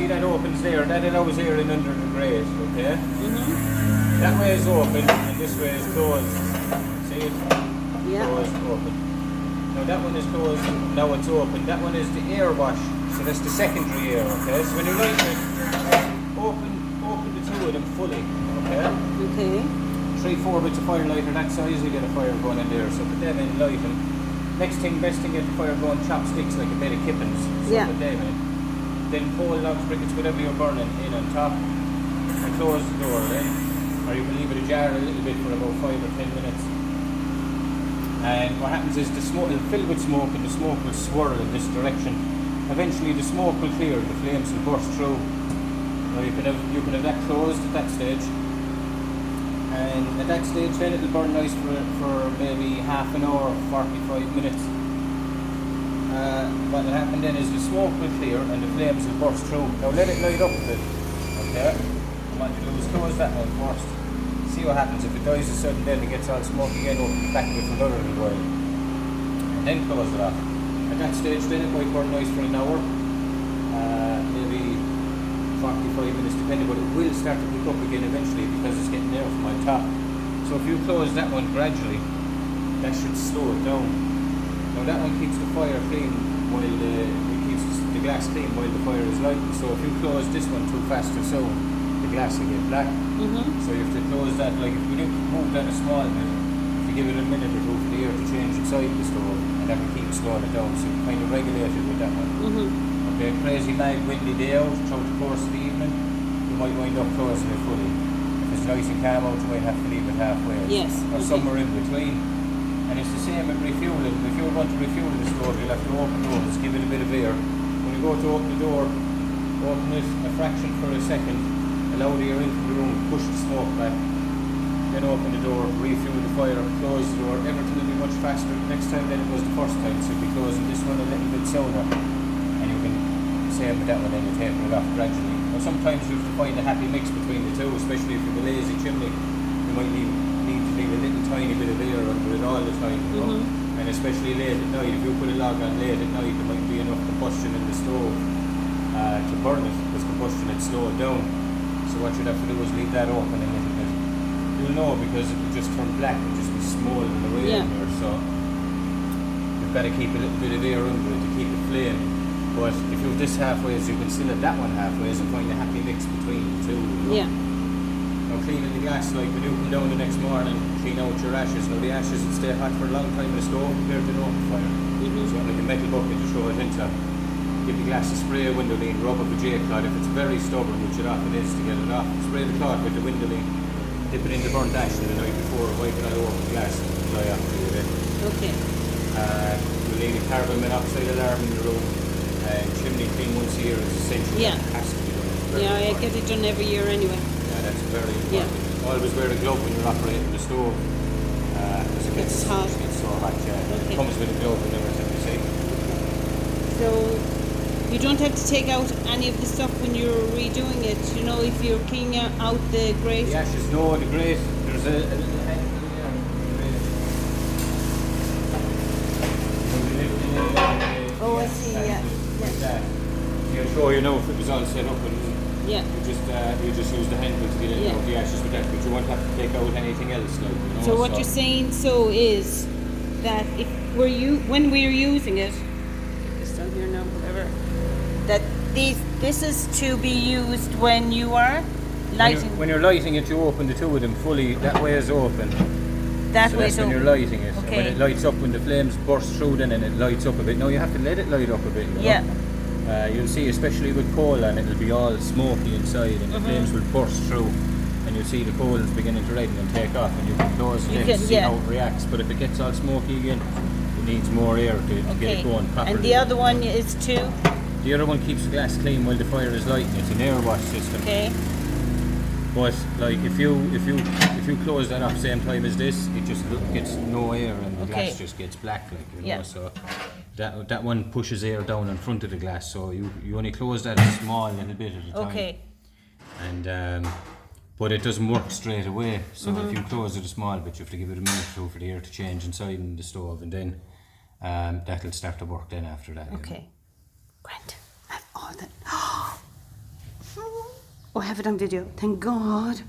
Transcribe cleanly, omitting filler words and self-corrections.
see that opens there, that allows air in under the grate, okay? Mm-hmm. That way is open and this way is closed. See it? Yeah. Closed, open. Now that one is closed, now it's open. That one is the air wash, so that's the secondary air, okay? So when you light it, open the two of them fully, okay? Okay. 3-4 bits of fire lighter, that size you get a fire going in there, so put them in, light them. Next thing, best thing, get the fire going, chopsticks like a bed of kippins, so Yeah. put them in. Then coal logs, briquettes, whatever you're burning in on top, and close the door then, or you can leave it ajar a little bit for about 5 or 10 minutes. And what happens is the smoke will fill with smoke and the smoke will swirl in this direction. Eventually the smoke will clear, the flames will burst through. Now you can have that closed at that stage. And at that stage then it'll burn nice for maybe half an hour, 45 minutes. What will happen then is the smoke will clear and the flames will burst through. Now let it light up a bit. Okay? What you do is close that one first. See what happens. If it dies a sudden then it gets all smoky again, open the back of it for another little while. And then close it off. At that stage then it might burn nice for an hour. Maybe 45 minutes depending, but it will start to pick up again eventually because it's getting air from on top. So if you close that one gradually, that should slow it down. Now that one keeps the fire clean while it keeps the glass clean while the fire is lighting. So if you close this one too fast or so, the glass will get black. Mm-hmm. So you have to close that, like if you move that a small bit, if you give it a minute or two for the air to change inside the stove, and that will keep slowing it down, so you kind of regulate it with that one. Mm-hmm. Okay, crazy mad windy day out throughout the course of the evening, you might wind up closing it fully. If it's nice and calm out, you might have to leave it halfway. Yes. Or somewhere in between. And it's the same with refueling. If you're going to refuel the stove, you'll have to open those, give it a bit of air. When you go to open the door, open it a fraction for a second, allow the air into the room, push the smoke back, then open the door, refuel the fire, close the door, everything will be much faster next time than it was the first time, so you'll be closing this one a little bit sooner, and you can same with that one and you taper it off gradually. Now sometimes you have to find a happy mix between the two, especially if you have a lazy chimney, you might need to leave a little tiny bit of air under it all the time, you know? And especially late at night, if you put a log on late at night, there might be enough combustion in the stove to burn it, because combustion would slow it down. So what you'd have to do is leave that open a little bit. You'll know because it will just turn black and just be smouldering away in there. So you've got to keep a little bit of air under it to keep it flame. But if you have this halfway, you can still have that one halfway and find a happy mix between the two. You know? Yeah. Now cleaning the gas, like when you come down the next morning, clean out your ashes. Now the ashes will stay hot for a long time in the stove compared to an open fire. Mm-hmm. So like a metal bucket to throw it into. Give the glass a spray of Windoline, rub up a J-cloth. If it's very stubborn, which it often is to get it off, spray the cloth with the Windoline, dip it in the burnt ash the night before, wipe it all over the glass and dry after you bit. Okay. We'll leave a carbon monoxide alarm in the room, and chimney clean once a year is essential. Yeah. It has to be done. It's very Yeah, I important. get it done every year anyway. Yeah, that's very Yeah. important. Always wear a glove when you're operating the stove. Because it It's hot. It gets so hot, yeah. Okay. It comes with a glove and everything, you see. So you don't have to take out any of the stuff when you're redoing it. You know, if you're cleaning out the grate. The ashes, no, the grate, there's a little handle there. Oh, I see, yeah. Like that. He'll show you now if it was all set up and Yeah. you just use the handle to get Yeah. out the ashes with that, but you won't have to take out anything else, like, you know. So what you're saying is that if when we're using it, it's down here now, whatever, that this is to be used when you are lighting. When you're lighting it, you open the two of them fully. That way is open. that So way. that's when you're lighting it. And Okay. when it lights up, when the flames burst through, then and it lights up a bit. Now you have to let it light up a bit. You know? Yeah. You'll see, especially with coal, and it'll be all smoky inside, and the flames will burst through, and you'll see the coals beginning to redden and take off, and you can close it You in can- to see yeah. how it reacts. But if it gets all smoky again, it needs more air to get it going properly. And the other one is too. The other one keeps the glass clean while the fire is lighting. It's an air wash system. Okay. But like if you close that off same time as this, it just gets no air and the Okay. glass just gets black, like, you know. Yeah. So that one pushes air down in front of the glass. So you only close that a small little bit at a time. Okay. And but it doesn't work straight away. So if you close it a small bit, you have to give it a minute or two for the air to change inside in the stove, and then that'll start to work then after that. you know. Okay. Grant, have all that. Oh, I have it on video. Thank God.